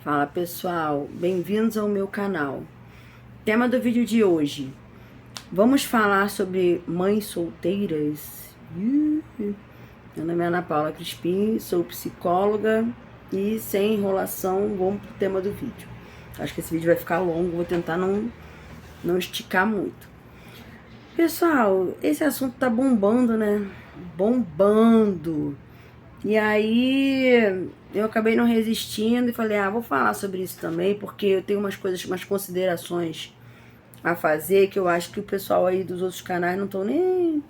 Fala pessoal, bem-vindos ao meu canal. Tema do vídeo de hoje: vamos falar sobre mães solteiras. Meu nome é Ana Paula Crispim, sou psicóloga e sem enrolação, vamos pro tema do vídeo. Acho que esse vídeo vai ficar longo, vou tentar não esticar muito. Pessoal, esse assunto tá bombando, né? Bombando. E aí eu acabei não resistindo e falei, vou falar sobre isso também, porque eu tenho umas coisas, umas considerações a fazer que eu acho que o pessoal aí dos outros canais não estão nem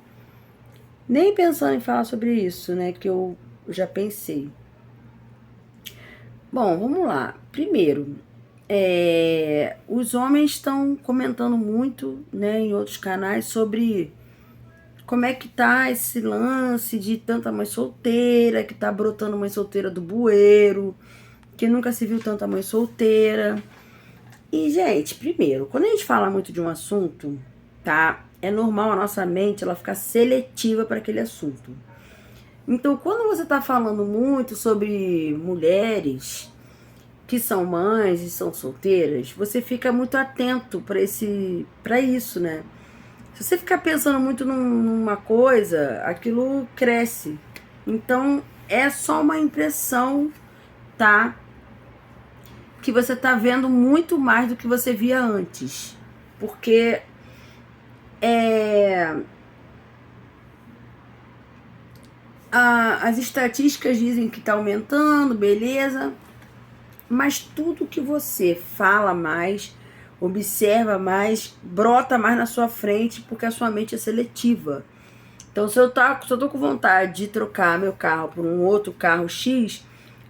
pensando em falar sobre isso, né? Que eu já pensei. Bom, vamos lá. Primeiro, os homens estão comentando muito, né, em outros canais sobre como é que tá esse lance de tanta mãe solteira, que tá brotando mãe solteira do bueiro, que nunca se viu tanta mãe solteira. E, gente, primeiro, quando a gente fala muito de um assunto, tá? É normal a nossa mente ela ficar seletiva para aquele assunto. Então, quando você tá falando muito sobre mulheres que são mães e são solteiras, você fica muito atento para isso, né? Se você ficar pensando muito numa coisa, aquilo cresce. Então, é só uma impressão, tá? Que você tá vendo muito mais do que você via antes. Porque as estatísticas dizem que tá aumentando, beleza. Mas tudo que você fala mais, observa mais, brota mais na sua frente, porque a sua mente é seletiva. Então, se eu tô com vontade de trocar meu carro por um outro carro X,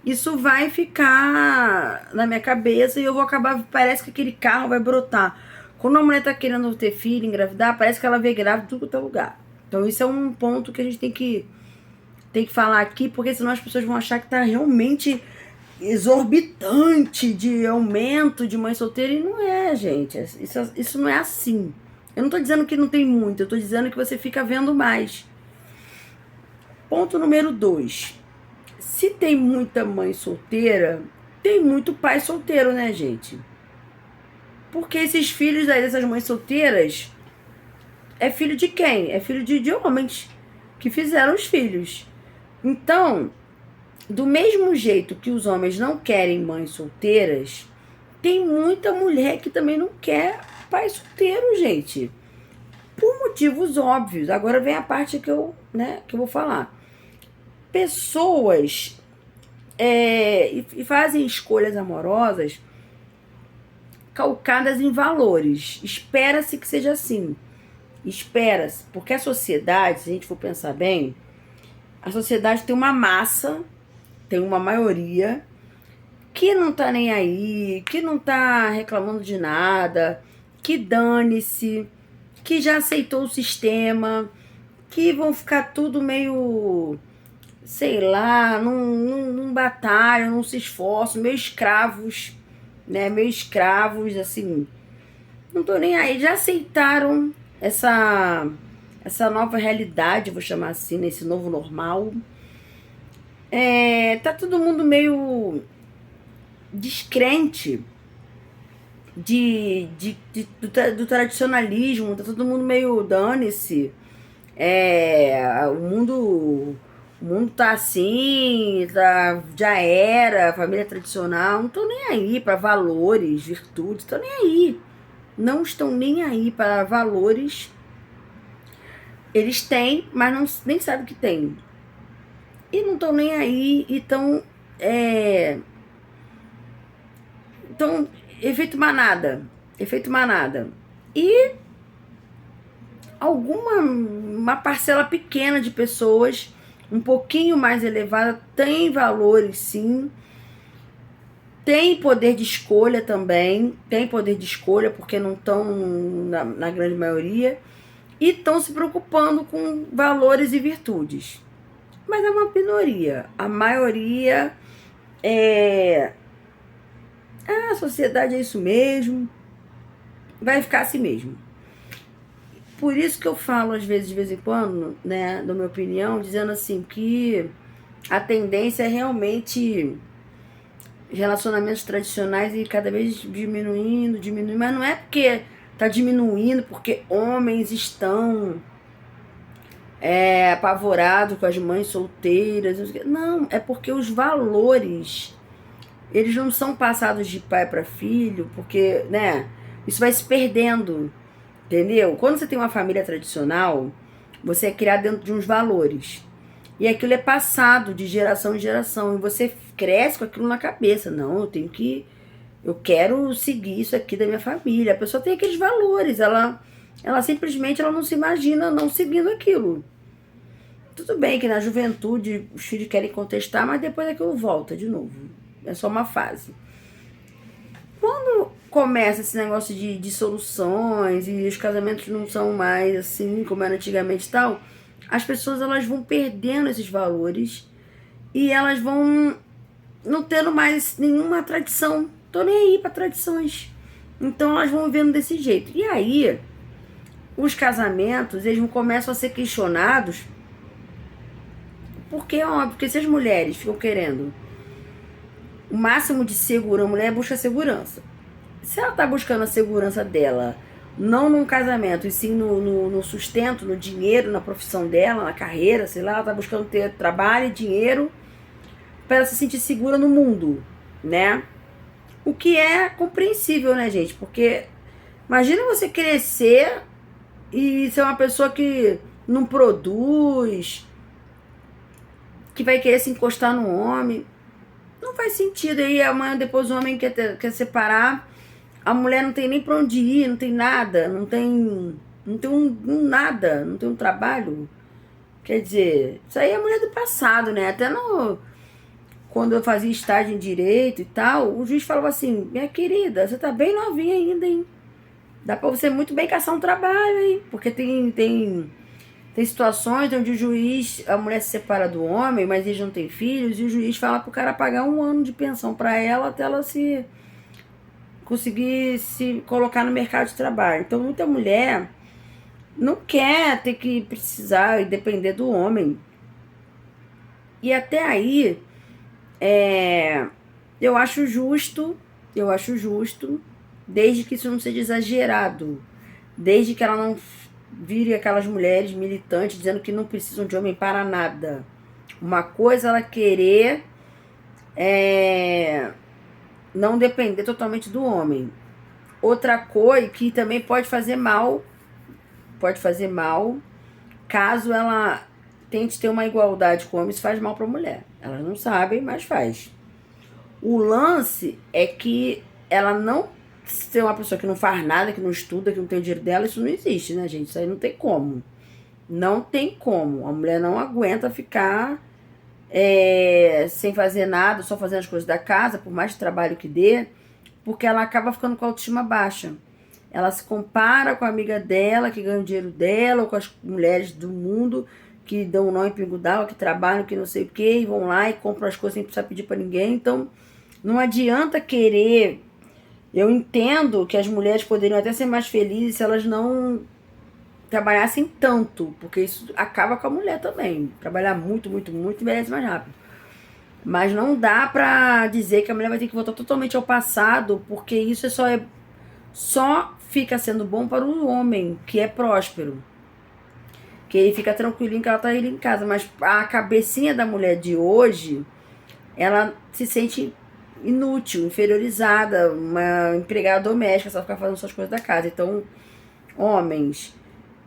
isso vai ficar na minha cabeça e eu vou acabar, parece que aquele carro vai brotar. Quando a mulher tá querendo ter filho, engravidar, parece que ela vê grávida em tudo quanto é lugar. Então, isso é um ponto que a gente tem que falar aqui, porque senão as pessoas vão achar que tá realmente exorbitante de aumento de mãe solteira, e não é, gente. Isso não é assim. Eu não tô dizendo que não tem muito, eu tô dizendo que você fica vendo mais. Ponto número 2. Se tem muita mãe solteira, tem muito pai solteiro, né, gente? Porque esses filhos aí dessas mães solteiras é filho de quem? É filho de homens que fizeram os filhos. Então, do mesmo jeito que os homens não querem mães solteiras, tem muita mulher que também não quer pai solteiro, gente. Por motivos óbvios. Agora vem a parte que eu vou falar. Pessoas e fazem escolhas amorosas calcadas em valores. Espera-se que seja assim. Espera-se. Porque a sociedade, se a gente for pensar bem, a sociedade tem uma massa, tem uma maioria que não tá nem aí, que não tá reclamando de nada, que dane-se, que já aceitou o sistema, que vão ficar tudo meio, sei lá, não batalham, não se esforçam, meio escravos, né? Meio escravos, assim, não tô nem aí, já aceitaram essa nova realidade, vou chamar assim, nesse novo normal. Tá todo mundo meio descrente do tradicionalismo, tá todo mundo meio dane-se. O mundo tá assim, já era, família tradicional, não tô nem aí para valores, virtudes, tô nem aí. Não estão nem aí para valores. Eles têm, mas nem sabem que tem. E não estão nem aí, então então, efeito manada. Efeito manada. E uma parcela pequena de pessoas, um pouquinho mais elevada, tem valores sim. Tem poder de escolha também. Tem poder de escolha, porque não estão na grande maioria. E estão se preocupando com valores e virtudes. Mas é uma minoria. A maioria a sociedade é isso mesmo, vai ficar assim mesmo. Por isso que eu falo, às vezes, de vez em quando, né, da minha opinião, dizendo assim, que a tendência é realmente relacionamentos tradicionais e cada vez diminuindo, mas não é porque tá diminuindo, porque homens estão apavorados com as mães solteiras, não, é porque os valores, eles não são passados de pai para filho, porque, né, isso vai se perdendo, entendeu? Quando você tem uma família tradicional, você é criado dentro de uns valores. E aquilo é passado de geração em geração. E você cresce com aquilo na cabeça. Não, eu quero seguir isso aqui da minha família. A pessoa tem aqueles valores. Ela simplesmente ela não se imagina não seguindo aquilo. Tudo bem que na juventude os filhos querem contestar, mas depois aquilo volta de novo. É só uma fase. Quando começa esse negócio de soluções e os casamentos não são mais assim como era antigamente e tal, as pessoas elas vão perdendo esses valores e elas vão não tendo mais nenhuma tradição. Tô nem aí para tradições. Então elas vão vivendo desse jeito. E aí, os casamentos, eles começam a ser questionados porque, óbvio, porque se as mulheres ficam querendo o máximo de segurança, a mulher busca segurança. Se ela tá buscando a segurança dela, não num casamento, e sim no sustento, no dinheiro, na profissão dela, na carreira, sei lá, ela tá buscando ter trabalho e dinheiro para ela se sentir segura no mundo, né? O que é compreensível, né, gente? Porque imagina você crescer e ser uma pessoa que não produz, que vai querer se encostar no homem. Não faz sentido. Aí amanhã depois o homem quer separar, a mulher não tem nem pra onde ir, não tem nada, não tem nada, não tem um trabalho. Quer dizer, isso aí é mulher do passado, né? Até quando eu fazia estágio em direito e tal, o juiz falava assim: minha querida, você tá bem novinha ainda, hein? Dá pra você muito bem caçar um trabalho, hein? Porque tem situações onde o juiz, a mulher se separa do homem, mas eles não têm filhos, e o juiz fala pro cara pagar 1 ano de pensão pra ela até ela se conseguir se colocar no mercado de trabalho. Então muita mulher não quer ter que precisar e depender do homem. E até aí, eu acho justo, desde que isso não seja exagerado, desde que ela não vire aquelas mulheres militantes dizendo que não precisam de homem para nada. Uma coisa ela querer não depender totalmente do homem. Outra coisa que também pode fazer mal, caso ela tente ter uma igualdade com o homem, isso faz mal para a mulher. Elas não sabem, mas faz. O lance é que ela não ser uma pessoa que não faz nada, que não estuda, que não tem o dinheiro dela, isso não existe, né, gente? Isso aí não tem como. Não tem como. A mulher não aguenta ficar sem fazer nada, só fazendo as coisas da casa, por mais trabalho que dê, porque ela acaba ficando com a autoestima baixa. Ela se compara com a amiga dela, que ganha o dinheiro dela, ou com as mulheres do mundo, que dão um nó em pingo d'água, que trabalham, que não sei o quê, e vão lá e compram as coisas sem precisar pedir pra ninguém. Então, não adianta querer. Eu entendo que as mulheres poderiam até ser mais felizes se elas não trabalhassem tanto, porque isso acaba com a mulher também. Trabalhar muito, muito, muito envelhece mais rápido. Mas não dá pra dizer que a mulher vai ter que voltar totalmente ao passado, porque isso só fica sendo bom para o homem, que é próspero. Que ele fica tranquilinho que ela tá indo em casa. Mas a cabecinha da mulher de hoje, ela se sente inútil, inferiorizada, uma empregada doméstica, só ficar fazendo suas coisas da casa. Então, homens,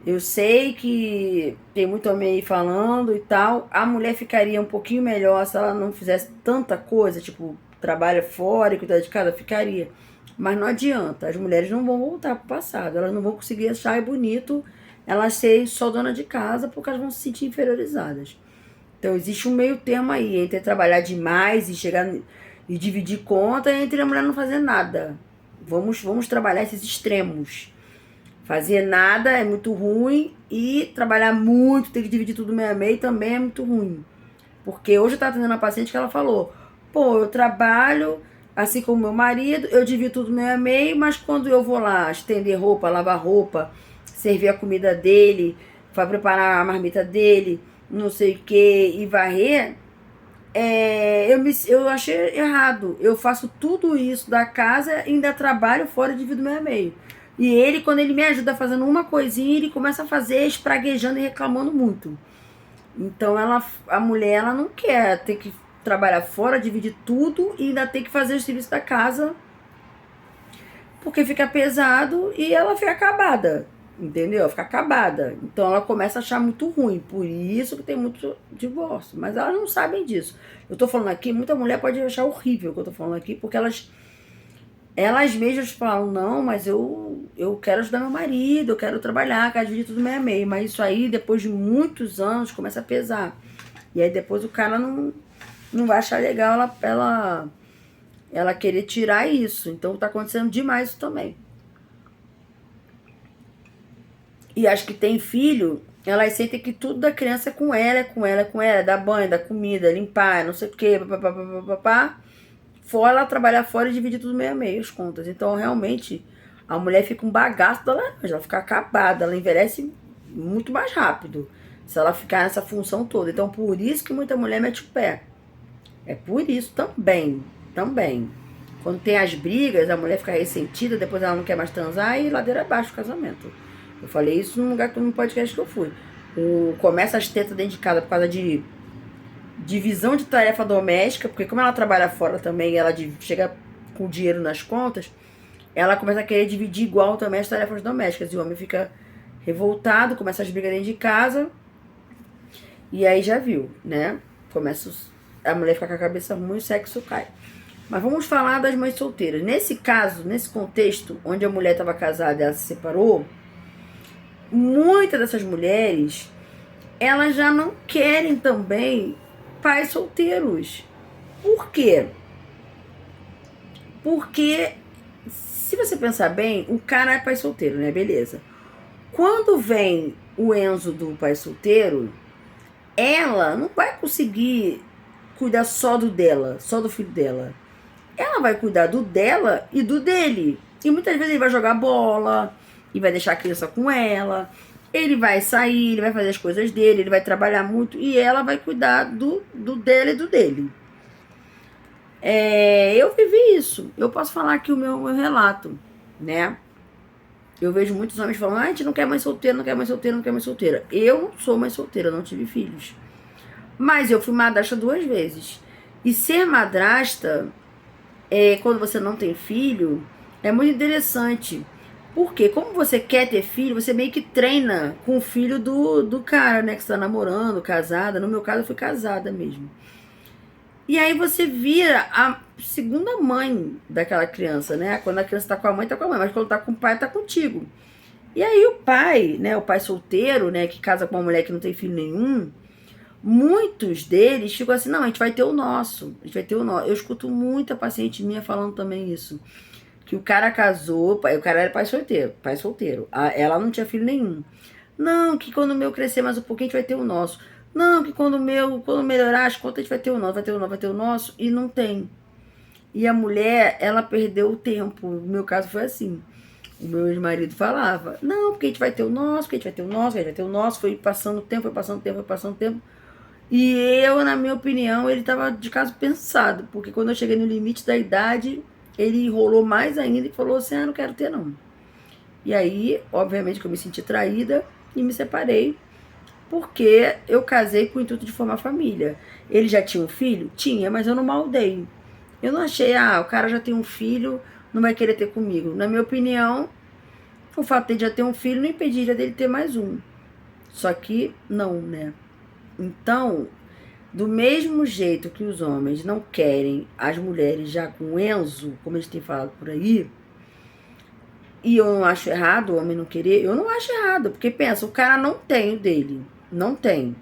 eu sei que tem muito homem aí falando e tal. A mulher ficaria um pouquinho melhor se ela não fizesse tanta coisa, tipo, trabalha fora e cuidar de casa, ficaria. Mas não adianta, as mulheres não vão voltar pro passado, elas não vão conseguir achar bonito elas serem só dona de casa, porque elas vão se sentir inferiorizadas. Então existe um meio termo aí, entre trabalhar demais e chegar e dividir conta, entre a mulher não fazer nada. Vamos trabalhar esses extremos. Fazer nada é muito ruim e trabalhar muito, ter que dividir tudo meio a meio também é muito ruim. Porque hoje eu estava atendendo uma paciente que ela falou: pô, eu trabalho assim como meu marido, eu divido tudo meio a meio, mas quando eu vou lá estender roupa, lavar roupa, servir a comida dele, preparar a marmita dele, não sei o que, e varrer, eu achei errado. Eu faço tudo isso da casa e ainda trabalho fora e divido meio a meio. E ele, quando ele me ajuda fazendo uma coisinha, ele começa a fazer espraguejando e reclamando muito. Então a mulher, ela não quer ter que trabalhar fora, dividir tudo e ainda ter que fazer o serviço da casa, porque fica pesado e ela fica acabada, entendeu? Fica acabada. Então ela começa a achar muito ruim, por isso que tem muito divórcio. Mas elas não sabem disso. Eu tô falando aqui, muita mulher pode achar horrível o que eu tô falando aqui, porque elas mesmas falam, não, mas eu quero ajudar meu marido, eu quero trabalhar, quero dividir tudo meio a meio. Mas isso aí, depois de muitos anos, começa a pesar. E aí depois o cara não vai achar legal ela querer tirar isso. Então tá acontecendo demais isso também. E acho que tem filho, elas sentem que tudo da criança é com ela, é com ela, é com ela, dar banho, dar comida, limpar, não sei o que, papapá. Fora ela trabalhar fora e dividir tudo meio a meio, as contas. Então, realmente, a mulher fica um bagaço da laranja, ela fica acabada, ela envelhece muito mais rápido se ela ficar nessa função toda. Então, por isso que muita mulher mete o pé. É por isso também. Quando tem as brigas, a mulher fica ressentida, depois ela não quer mais transar e ladeira abaixo o casamento. Eu falei isso num podcast que eu fui. Começa as tetas dentro de casa por causa de divisão de tarefa doméstica, porque como ela trabalha fora também, ela chega com dinheiro nas contas, ela começa a querer dividir igual também as tarefas domésticas. E o homem fica revoltado, começa as brigas dentro de casa. E aí já viu, né? A mulher fica com a cabeça ruim e o sexo cai. Mas vamos falar das mães solteiras. Nesse caso, nesse contexto, onde a mulher estava casada e ela se separou, muitas dessas mulheres, elas já não querem também pais solteiros. Por quê? Porque, se você pensar bem, o cara é pai solteiro, né? Beleza. Quando vem o Enzo do pai solteiro, ela não vai conseguir cuidar só do dela, só do filho dela. Ela vai cuidar do dela e do dele. E muitas vezes ele vai jogar bola e vai deixar a criança com ela. Ele vai sair, ele vai fazer as coisas dele, ele vai trabalhar muito e ela vai cuidar do dela e do dele. Eu vivi isso. Eu posso falar aqui o meu relato, né? Eu vejo muitos homens falando, a gente não quer mãe solteira, não quer mãe solteira, não quer mãe solteira. Eu não sou mãe solteira, não tive filhos. Mas eu fui madrasta 2 vezes. E ser madrasta, quando você não tem filho, é muito interessante. Porque como você quer ter filho, você meio que treina com o filho do cara, né? Que você tá namorando, casada. No meu caso, eu fui casada mesmo. E aí você vira a segunda mãe daquela criança, né? Quando a criança tá com a mãe, tá com a mãe. Mas quando tá com o pai, tá contigo. E aí o pai, né? O pai solteiro, né? Que casa com uma mulher que não tem filho nenhum. Muitos deles ficam assim, não, a gente vai ter o nosso. A gente vai ter o nosso. Eu escuto muita paciente minha falando também isso. Que o cara casou, o cara era pai solteiro. Ela não tinha filho nenhum. Não, que quando o meu crescer mais um pouquinho, a gente vai ter o nosso. Não, que quando melhorar as contas, a gente vai ter o nosso, vai ter o nosso. E não tem. E a mulher, ela perdeu o tempo. No meu caso foi assim. O meu ex-marido falava, não, porque a gente vai ter o nosso, porque a gente vai ter o nosso, a gente vai ter o nosso. Foi passando o tempo, foi passando o tempo, foi passando o tempo. E eu, na minha opinião, ele tava de caso pensado. Porque quando eu cheguei no limite da idade, ele enrolou mais ainda e falou assim, não quero ter não. E aí, obviamente que eu me senti traída e me separei, porque eu casei com o intuito de formar família. Ele já tinha um filho? Tinha, mas eu não maldei. Eu não achei, o cara já tem um filho, não vai querer ter comigo. Na minha opinião, o fato de já ter um filho não impediria dele ter mais um. Só que não, né? Então, do mesmo jeito que os homens não querem as mulheres já com Enzo, como eles têm falado por aí, e eu não acho errado o homem não querer, eu não acho errado, porque pensa, o cara não tem o dele, não tem.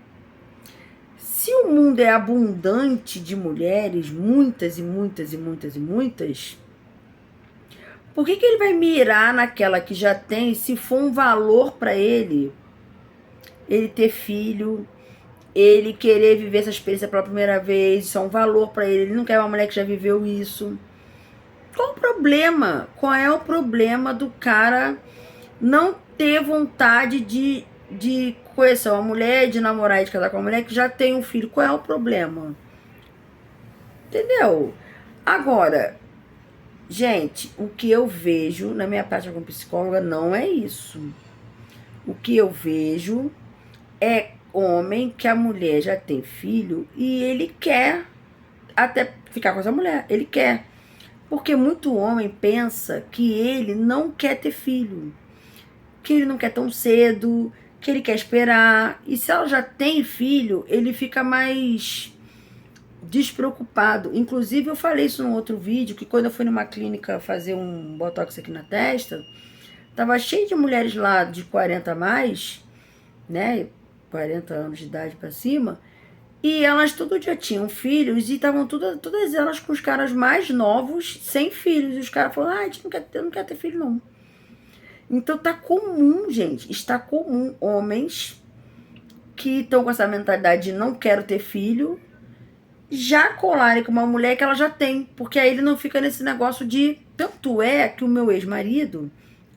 Se o mundo é abundante de mulheres, muitas e muitas e muitas e muitas, por que ele vai mirar naquela que já tem, se for um valor para ele ter filho, ele querer viver essa experiência pela primeira vez, isso é um valor pra ele, ele não quer uma mulher que já viveu isso. Qual o problema? Qual é o problema do cara não ter vontade de conhecer uma mulher, de namorar e de casar com uma mulher que já tem um filho? Qual é o problema? Entendeu? Agora, gente, o que eu vejo na minha prática como psicóloga não é isso. O que eu vejo é homem que a mulher já tem filho e ele quer até ficar com essa mulher. Ele quer. Porque muito homem pensa que ele não quer ter filho, que ele não quer tão cedo, que ele quer esperar. E se ela já tem filho, ele fica mais despreocupado. Inclusive, eu falei isso num outro vídeo, que quando eu fui numa clínica fazer um botox aqui na testa, tava cheio de mulheres lá de 40 a mais, né? 40 anos de idade pra cima. E elas todo dia tinham filhos e estavam todas elas com os caras mais novos, sem filhos. E os caras falaram, a gente não quer ter filho, não. Então tá comum, gente. Está comum homens que estão com essa mentalidade de não quero ter filho, já colarem com uma mulher que ela já tem. Porque aí ele não fica nesse negócio de... Tanto é que o meu ex-marido,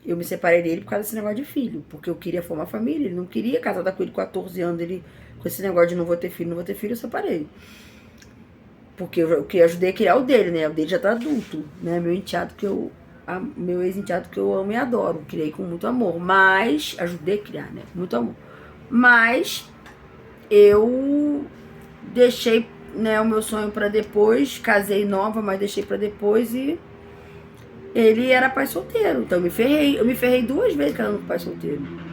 eu me separei dele por causa desse negócio de filho. Porque eu queria formar família, ele não queria casar com ele com 14 anos, ele... Com esse negócio de não vou ter filho, eu separei. Porque eu que ajudei a criar o dele, né? O dele já tá adulto, né? Meu ex-enteado que eu amo e adoro. Criei com muito amor. Mas, ajudei a criar, né? Com muito amor. Mas, eu deixei, né, o meu sonho pra depois. Casei nova, mas deixei pra depois e... Ele era pai solteiro. Então, eu me ferrei. Eu me ferrei 2 vezes casando com pai solteiro.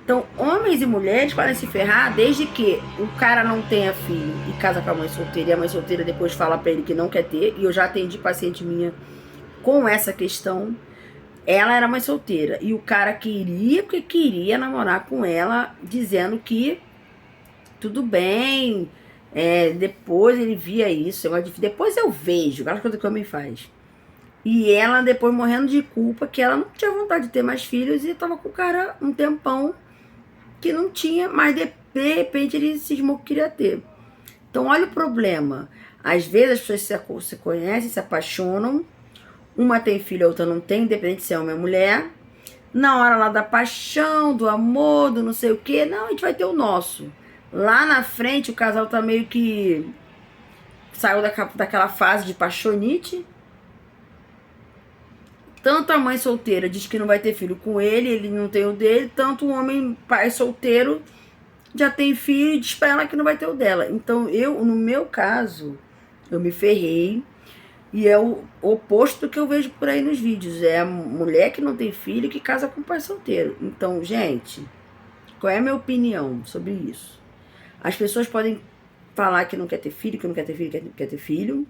Então, homens e mulheres podem se ferrar desde que o cara não tenha filho e casa com a mãe solteira, e a mãe solteira depois fala pra ele que não quer ter. E eu já atendi paciente minha com essa questão. Ela era mãe solteira e o cara queria, porque queria namorar com ela, dizendo que tudo bem, depois ele via isso, depois eu vejo, aquelas coisas que o homem faz. E ela depois morrendo de culpa, que ela não tinha vontade de ter mais filhos e tava com o cara um tempão que não tinha, mas de repente ele cismou que queria ter. Então olha o problema. Às vezes as pessoas se conhecem, se apaixonam, uma tem filho, a outra não tem, independente se é homem ou mulher. Na hora lá da paixão, do amor, do não sei o que, não, a gente vai ter o nosso. Lá na frente o casal tá meio que saiu daquela fase de paixonite. Tanto a mãe solteira diz que não vai ter filho com ele não tem o dele, tanto o homem pai solteiro já tem filho e diz pra ela que não vai ter o dela. Então no meu caso, eu me ferrei e é o oposto do que eu vejo por aí nos vídeos. É a mulher que não tem filho que casa com o pai solteiro. Então, gente, qual é a minha opinião sobre isso? As pessoas podem falar que não quer ter filho, que não quer ter filho, que não quer ter filho,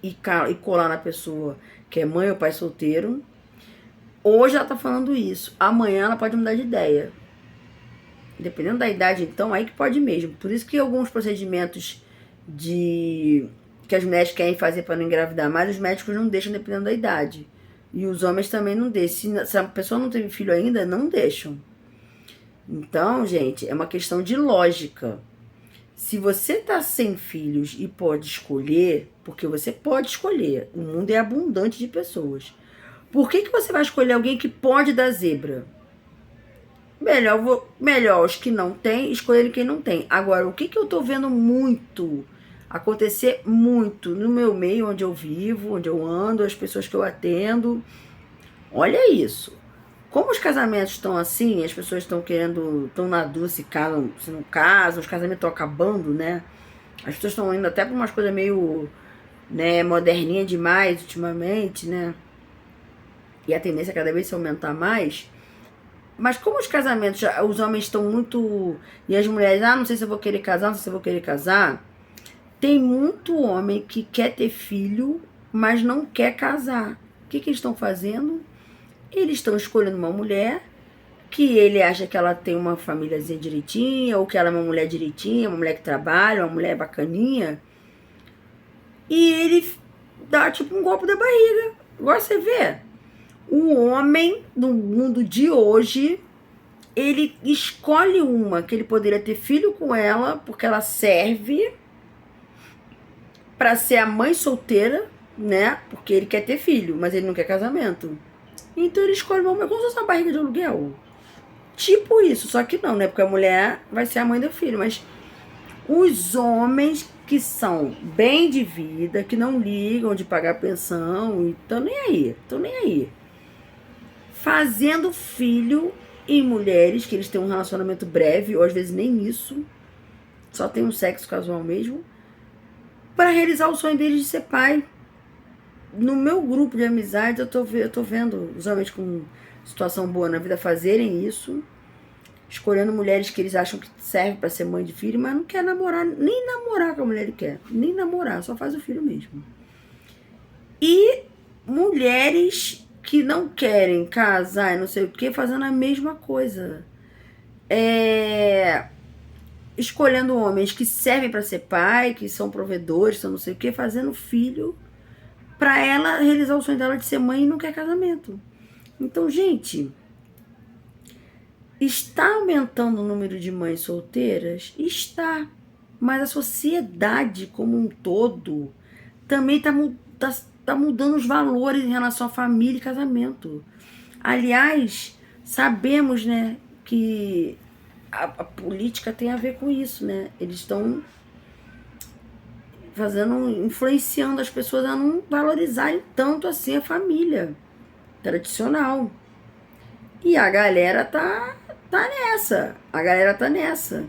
e colar na pessoa que é mãe ou pai solteiro. Hoje ela tá falando isso, amanhã ela pode mudar de ideia. Dependendo da idade, então, aí que pode mesmo. Por isso que alguns procedimentos que as mulheres querem fazer para não engravidar mais, os médicos não deixam dependendo da idade. E os homens também não deixam. Se a pessoa não teve filho ainda, não deixam. Então, gente, é uma questão de lógica. Se você tá sem filhos e pode escolher, porque você pode escolher, o mundo é abundante de pessoas. Por que você vai escolher alguém que pode dar zebra? Melhor os que não tem, escolherem quem não tem. Agora, o que eu tô vendo muito, acontecer muito no meu meio, onde eu vivo, onde eu ando, as pessoas que eu atendo, olha isso. Como os casamentos estão assim, as pessoas estão na dúvida se não casam, os casamentos estão acabando, né? As pessoas estão indo até para umas coisas meio, né, moderninha demais ultimamente, né? E a tendência é cada vez se aumentar mais. Mas como os casamentos, os homens estão muito... E as mulheres, não sei se eu vou querer casar, não sei se eu vou querer casar. Tem muito homem que quer ter filho, mas não quer casar. O que eles estão fazendo? Eles estão escolhendo uma mulher que ele acha que ela tem uma famíliazinha direitinha, ou que ela é uma mulher direitinha, uma mulher que trabalha, uma mulher bacaninha. E ele dá tipo um golpe da barriga. Igual você vê. O homem no mundo de hoje, ele escolhe uma que ele poderia ter filho com ela, porque ela serve para ser a mãe solteira, né? Porque ele quer ter filho, mas ele não quer casamento. Então ele escolhe uma mulher como se fosse uma barriga de aluguel. Tipo isso, só que não, né? Porque a mulher vai ser a mãe do filho. Mas os homens que são bem de vida, que não ligam de pagar pensão, e estão nem aí. Fazendo filho em mulheres que eles têm um relacionamento breve, ou às vezes nem isso, só tem um sexo casual mesmo, para realizar o sonho deles de ser pai. No meu grupo de amizades, eu tô vendo os homens com situação boa na vida fazerem isso, escolhendo mulheres que eles acham que servem para ser mãe de filho, mas não quer namorar, nem namorar com a mulher que quer, nem namorar, só faz o filho mesmo. E mulheres que não querem casar e não sei o que, fazendo a mesma coisa. Escolhendo homens que servem para ser pai, que são provedores, são não sei o que, fazendo filho para ela realizar o sonho dela de ser mãe e não quer casamento. Então, gente, está aumentando o número de mães solteiras? Está. Mas a sociedade como um todo também tá mudando os valores em relação à família e casamento. Aliás, sabemos, né, que a política tem a ver com isso, né? Eles estão influenciando as pessoas a não valorizarem tanto assim a família tradicional. E a galera tá nessa. A galera tá nessa.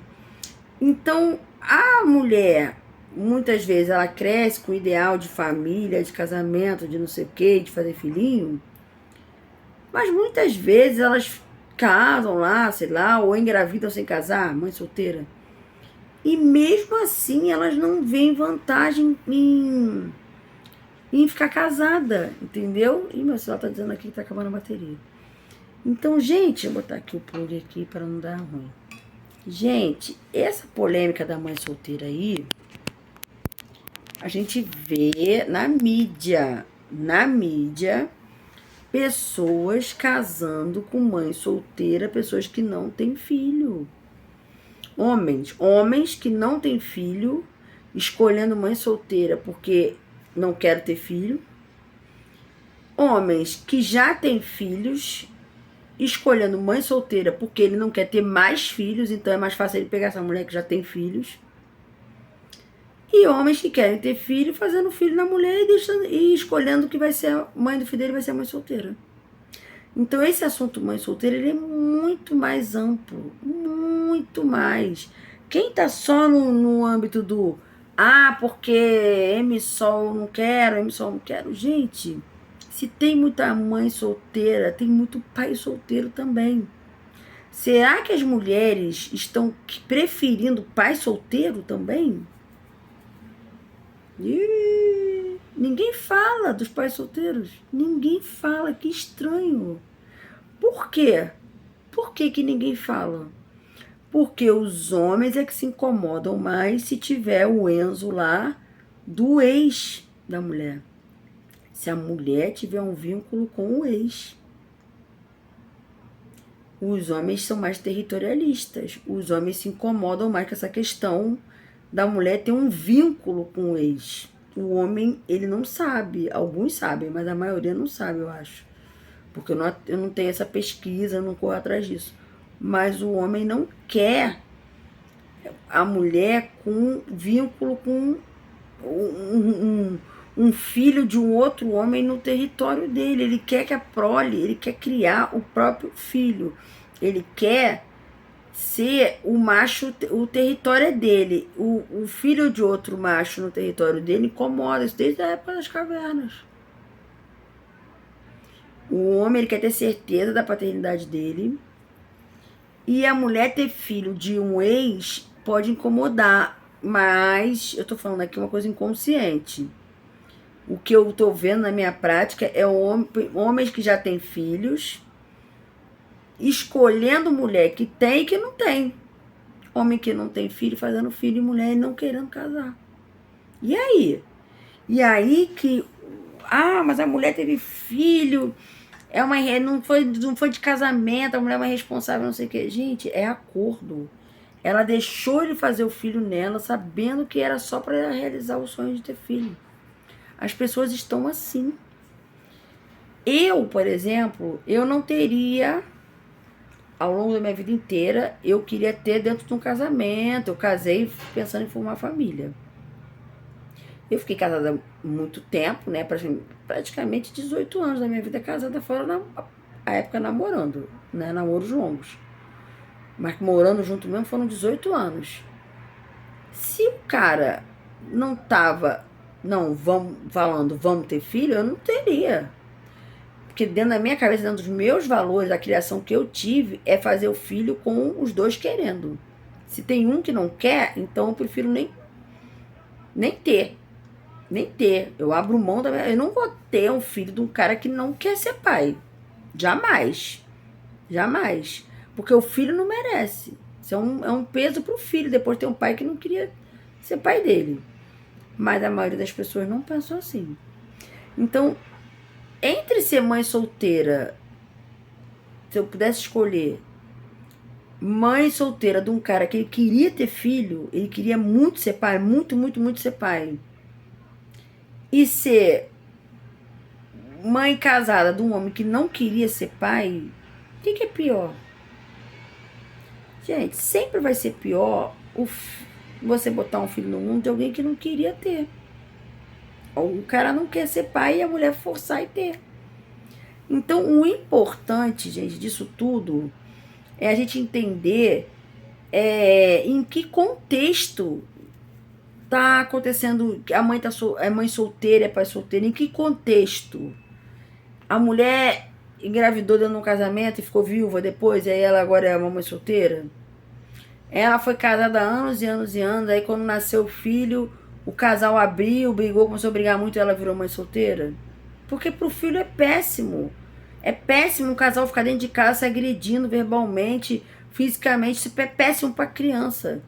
Então, a mulher, muitas vezes, ela cresce com o ideal de família, de casamento, de não sei o quê, de fazer filhinho. Mas muitas vezes elas casam lá, sei lá, ou engravidam sem casar, mãe solteira. E mesmo assim elas não veem vantagem em ficar casada, entendeu? Ih, meu celular tá dizendo aqui que tá acabando a bateria. Então, gente, eu vou botar aqui o plug aqui para não dar ruim. Gente, essa polêmica da mãe solteira aí, a gente vê na mídia, pessoas casando com mãe solteira, pessoas que não têm filho. Homens que não têm filho, escolhendo mãe solteira porque não quero ter filho. Homens que já têm filhos, escolhendo mãe solteira porque ele não quer ter mais filhos, então é mais fácil ele pegar essa mulher que já tem filhos. E homens que querem ter filho, fazendo filho na mulher e escolhendo que vai ser a mãe do filho dele, vai ser a mãe solteira. Então esse assunto mãe solteira, ele é muito mais amplo, muito mais. Quem tá só no âmbito do porque M-Sol não quero, M-Sol não quero, gente, se tem muita mãe solteira, tem muito pai solteiro também. Será que as mulheres estão preferindo pai solteiro também? Ninguém fala dos pais solteiros. Ninguém fala, que estranho. Por quê? Por que ninguém fala? Porque os homens é que se incomodam mais se tiver o Enzo lá do ex da mulher. Se a mulher tiver um vínculo com o ex. Os homens são mais territorialistas. Os homens se incomodam mais com essa questão da mulher ter um vínculo com o ex. O homem, ele não sabe. Alguns sabem, mas a maioria não sabe, eu acho. Porque eu não tenho essa pesquisa, eu não corro atrás disso. Mas o homem não quer a mulher com vínculo com um filho de um outro homem no território dele. Ele quer que a prole, ele quer criar o próprio filho. Ele quer ser o macho, o território é dele. O filho de outro macho no território dele incomoda isso desde a época das cavernas. O homem, ele quer ter certeza da paternidade dele. E a mulher ter filho de um ex pode incomodar. Mas eu tô falando aqui uma coisa inconsciente. O que eu tô vendo na minha prática é homens que já têm filhos escolhendo mulher que tem e que não tem. Homem que não tem filho fazendo filho e mulher não querendo casar. E aí? E aí que... mas a mulher teve filho... não foi de casamento, a mulher é uma responsável, não sei o que. Gente, é acordo. Ela deixou ele fazer o filho nela, sabendo que era só para realizar o sonho de ter filho. As pessoas estão assim. Eu, por exemplo, eu não teria, ao longo da minha vida inteira, eu queria ter dentro de um casamento. Eu casei pensando em formar família. Eu fiquei casada há muito tempo, né? Praticamente 18 anos da minha vida casada, fora a época namorando, né? Namoros longos. Mas morando junto mesmo foram 18 anos. Se o cara não tava, não, vamos ter filho, eu não teria. Porque dentro da minha cabeça, dentro dos meus valores, a criação que eu tive é fazer o filho com os dois querendo. Se tem um que não quer, então eu prefiro nem ter. Nem ter. Eu abro mão da minha. Eu não vou ter um filho de um cara que não quer ser pai. Jamais. Jamais. Porque o filho não merece. Isso é um peso pro filho depois de ter um pai que não queria ser pai dele. Mas a maioria das pessoas não pensou assim. Então, entre ser mãe solteira, se eu pudesse escolher mãe solteira de um cara que ele queria ter filho, ele queria muito ser pai, muito, muito, muito ser pai, e ser mãe casada de um homem que não queria ser pai, o que é pior? Gente, sempre vai ser pior você botar um filho no mundo de alguém que não queria ter. Ou o cara não quer ser pai e a mulher forçar e ter. Então, o importante, gente, disso tudo é a gente entender em que contexto tá acontecendo, a mãe é mãe solteira, é pai solteiro, em que contexto? A mulher engravidou dentro de um casamento e ficou viúva depois, e aí ela agora é uma mãe solteira? Ela foi casada há anos e anos e anos, aí quando nasceu o filho, o casal abriu, brigou, começou a brigar muito e ela virou mãe solteira? Porque pro filho é péssimo. É péssimo um casal ficar dentro de casa se agredindo verbalmente, fisicamente, isso é péssimo pra criança.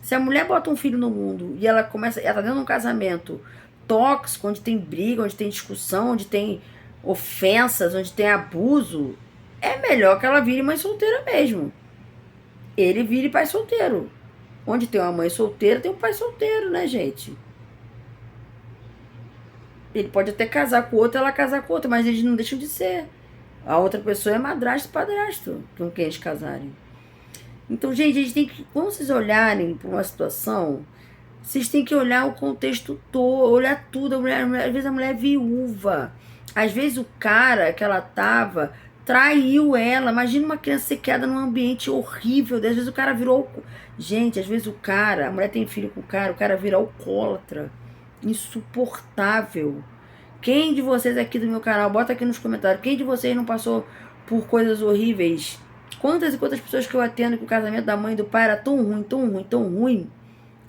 Se a mulher bota um filho no mundo e ela tá dentro de um casamento tóxico, onde tem briga, onde tem discussão, onde tem ofensas, onde tem abuso, é melhor que ela vire mãe solteira mesmo. Ele vire pai solteiro. Onde tem uma mãe solteira, tem um pai solteiro, né, gente? Ele pode até casar com outro, ela casar com outro, mas eles não deixam de ser. A outra pessoa é madrasto e padrasto com quem eles casarem. Então, gente, a gente tem que, quando vocês olharem para uma situação, vocês têm que olhar o contexto todo, olhar tudo. Às vezes a mulher é viúva. Às vezes o cara que ela tava traiu ela. Imagina uma criança ser criada num ambiente horrível. Às vezes o cara virou... Gente, às vezes a mulher tem filho com o cara vira alcoólatra. Insuportável. Quem de vocês aqui do meu canal, bota aqui nos comentários, quem de vocês não passou por coisas horríveis? Quantas e quantas pessoas que eu atendo que o casamento da mãe e do pai era tão ruim, tão ruim, tão ruim,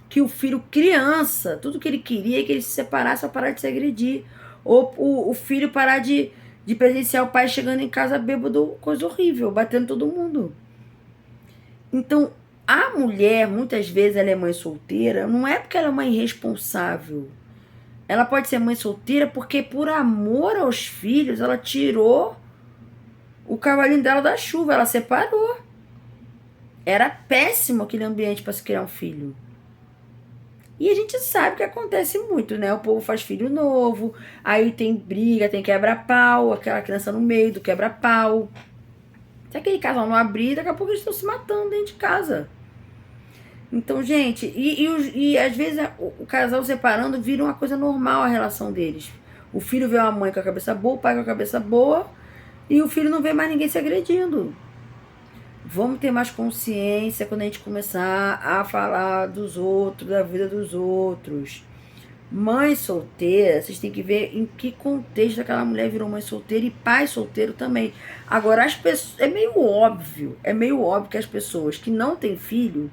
que o filho criança, tudo que ele queria é que ele se separasse para parar de se agredir. Ou o filho parar de presenciar o pai chegando em casa bêbado, coisa horrível, batendo todo mundo. Então, a mulher, muitas vezes, ela é mãe solteira, não é porque ela é mãe irresponsável. Ela pode ser mãe solteira porque, por amor aos filhos, ela tirou o cavalinho dela da chuva, ela separou. Era péssimo aquele ambiente para se criar um filho. E a gente sabe que acontece muito, né? O povo faz filho novo, aí tem briga, tem quebra-pau, aquela criança no meio do quebra-pau. Se aquele casal não abrir, daqui a pouco eles estão se matando dentro de casa. Então, gente, e às vezes o casal separando vira uma coisa normal a relação deles. O filho vê uma mãe com a cabeça boa, o pai com a cabeça boa, e o filho não vê mais ninguém se agredindo. Vamos ter mais consciência quando a gente começar a falar dos outros, da vida dos outros. Mãe solteira, vocês têm que ver em que contexto aquela mulher virou mãe solteira e pai solteiro também. Agora, as pessoas, é meio óbvio que as pessoas que não têm filho,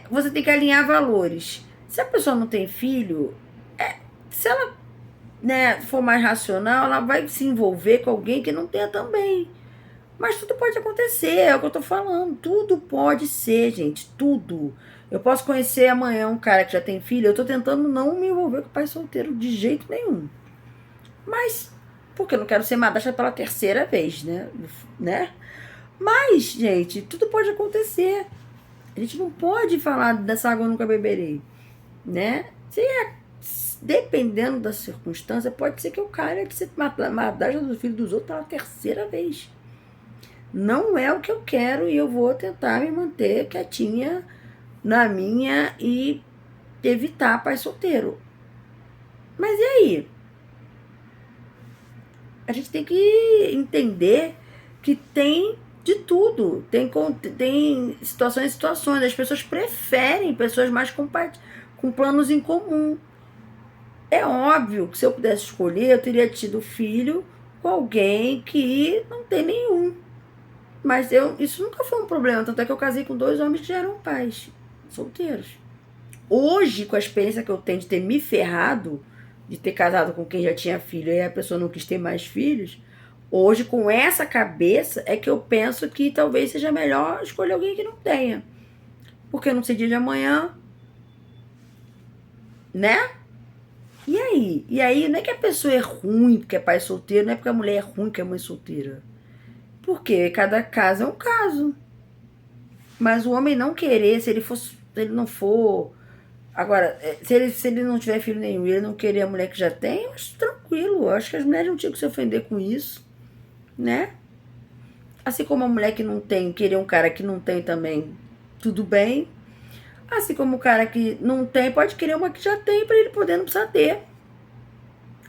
você tem que alinhar valores. Se a pessoa não tem filho, se ela, né, for mais racional, ela vai se envolver com alguém que não tenha também. Mas tudo pode acontecer, é o que eu tô falando. Tudo pode ser, gente, tudo. Eu posso conhecer amanhã um cara que já tem filho, eu tô tentando não me envolver com o pai solteiro de jeito nenhum. Mas, porque eu não quero ser madrasta pela terceira vez, né? Mas, gente, tudo pode acontecer. A gente não pode falar dessa água eu nunca beberei, né? Dependendo da circunstância, pode ser que o cara que se madrasta do filho dos outros pela terceira vez. Não é o que eu quero e eu vou tentar me manter quietinha na minha e evitar pai solteiro. Mas e aí? A gente tem que entender que tem de tudo. Tem situações e situações. As pessoas preferem pessoas mais com planos em comum. É óbvio que se eu pudesse escolher, eu teria tido filho com alguém que não tem nenhum. Mas isso nunca foi um problema. Tanto é que eu casei com 2 homens que já eram pais, solteiros. Hoje, com a experiência que eu tenho de ter me ferrado, de ter casado com quem já tinha filho e a pessoa não quis ter mais filhos, hoje, com essa cabeça, é que eu penso que talvez seja melhor escolher alguém que não tenha. Porque não sei dia de amanhã, né? E aí? E aí, não é que a pessoa é ruim porque é pai solteiro, não é porque a mulher é ruim porque é mãe solteira. Porque cada caso é um caso. Mas o homem não querer, se ele não for. Agora, se ele não tiver filho nenhum e ele não querer a mulher que já tem, eu acho tranquilo. Eu acho que as mulheres não tinham que se ofender com isso, né? Assim como a mulher que não tem, querer um cara que não tem também, tudo bem. Assim como o cara que não tem, pode querer uma que já tem pra ele poder não precisar ter.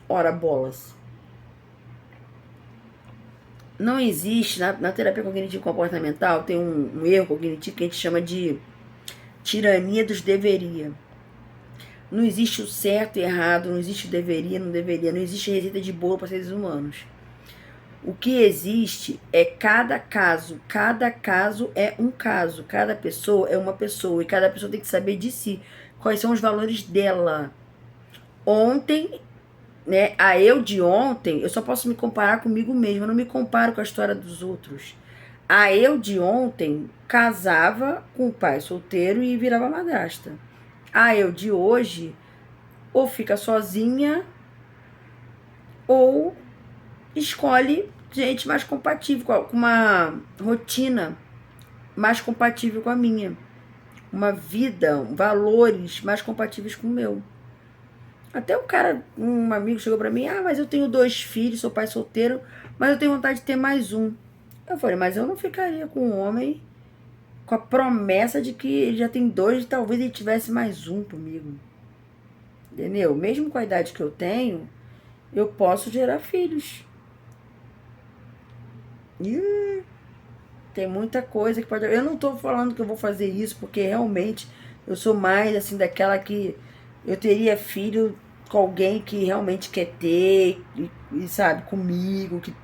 Ora, bolas. Não existe, na terapia cognitivo comportamental, tem um erro cognitivo que a gente chama de tirania dos deveria. Não existe o certo e errado, não existe o deveria, não deveria, não existe receita de bolo para seres humanos. O que existe é cada caso é um caso, cada pessoa é uma pessoa e cada pessoa tem que saber de si, quais são os valores dela. Ontem, né, a eu de ontem, eu só posso me comparar comigo mesma, eu não me comparo com a história dos outros. A eu de ontem casava com o pai solteiro e virava madrasta. A eu de hoje ou fica sozinha ou escolhe gente mais compatível, com uma rotina mais compatível com a minha. Uma vida, valores mais compatíveis com o meu. Até um amigo chegou pra mim, mas eu tenho 2 filhos, sou pai solteiro, mas eu tenho vontade de ter mais um. Eu falei, mas eu não ficaria com um homem com a promessa de que ele já tem 2 e talvez ele tivesse mais um comigo. Entendeu? Mesmo com a idade que eu tenho, eu posso gerar filhos. E tem muita coisa que pode... Eu não tô falando que eu vou fazer isso, porque realmente eu sou mais, assim, daquela que eu teria filho com alguém que realmente quer ter, sabe, comigo, que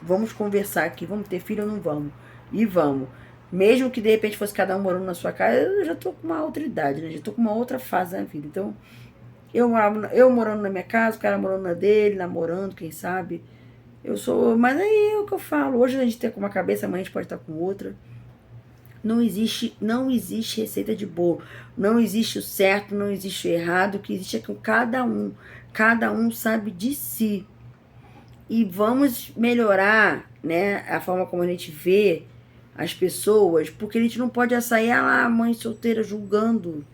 vamos conversar aqui, vamos ter filho ou não vamos? E vamos. Mesmo que de repente fosse cada um morando na sua casa, eu já tô com uma outra idade, né? Já tô com uma outra fase da vida. Então, eu morando na minha casa, o cara morando na dele, namorando, quem sabe. Mas aí é o que eu falo. Hoje a gente tem com uma cabeça, amanhã a gente pode estar com outra. Não existe receita de bolo. Não existe o certo, não existe o errado. O que existe é com cada um. Cada um sabe de si. E vamos melhorar, né, a forma como a gente vê as pessoas, porque a gente não pode sair lá, a mãe solteira julgando.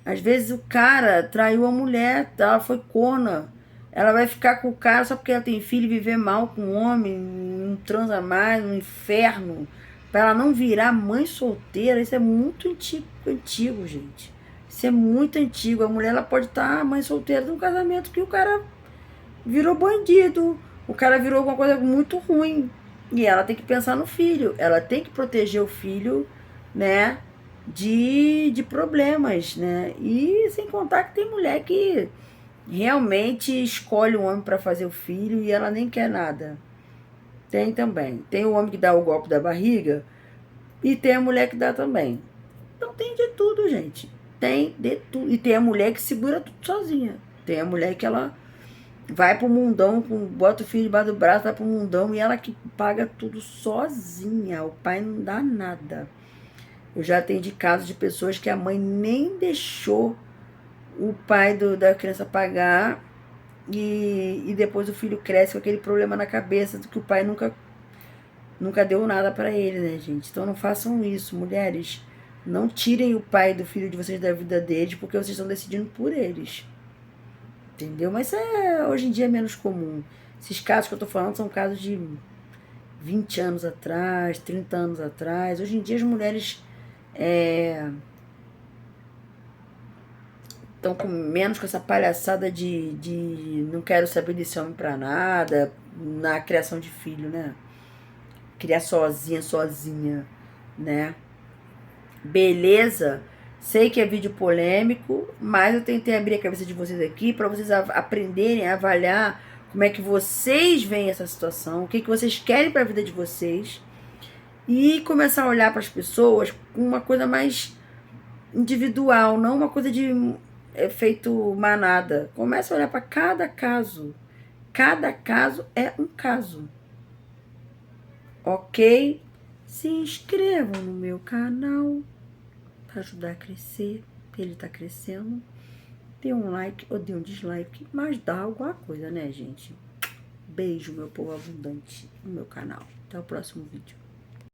Às vezes o cara traiu a mulher, ela foi corna. Ela vai ficar com o cara só porque ela tem filho e viver mal com o homem, não transa mais, no inferno. Pra ela não virar mãe solteira, isso é muito antigo, gente. Isso é muito antigo. A mulher ela pode estar mãe solteira de um casamento que o cara virou bandido. O cara virou alguma coisa muito ruim. E ela tem que pensar no filho. Ela tem que proteger o filho, né? De problemas, né? E sem contar que tem mulher que realmente escolhe um homem para fazer o filho e ela nem quer nada. Tem também. Tem o homem que dá o golpe da barriga e tem a mulher que dá também. Então tem de tudo, gente. Tem de tudo. E tem a mulher que segura tudo sozinha. Tem a mulher que ela vai pro mundão, bota o filho debaixo do braço, vai pro mundão e ela que paga tudo sozinha. O pai não dá nada. Eu já atendi casos de pessoas que a mãe nem deixou o pai da criança pagar e depois o filho cresce com aquele problema na cabeça do que o pai nunca deu nada pra ele, né, gente? Então não façam isso, mulheres. Não tirem o pai do filho de vocês da vida deles porque vocês estão decidindo por eles. Entendeu? Mas hoje em dia é menos comum. Esses casos que eu tô falando são casos de 20 anos atrás, 30 anos atrás. Hoje em dia as mulheres estão com menos com essa palhaçada de não quero saber desse homem pra nada, na criação de filho, né? Criar sozinha, né? Beleza? Sei que é vídeo polêmico, mas eu tentei abrir a cabeça de vocês aqui para vocês aprenderem a avaliar como é que vocês veem essa situação, o que vocês querem para a vida de vocês e começar a olhar para as pessoas com uma coisa mais individual, não uma coisa de efeito manada. Começa a olhar para cada caso. Cada caso é um caso. Ok? Se inscrevam no meu canal para ajudar a crescer, porque ele tá crescendo. Dê um like ou dê um dislike, mas dá alguma coisa, né, gente? Beijo, meu povo abundante, no meu canal. Até o próximo vídeo.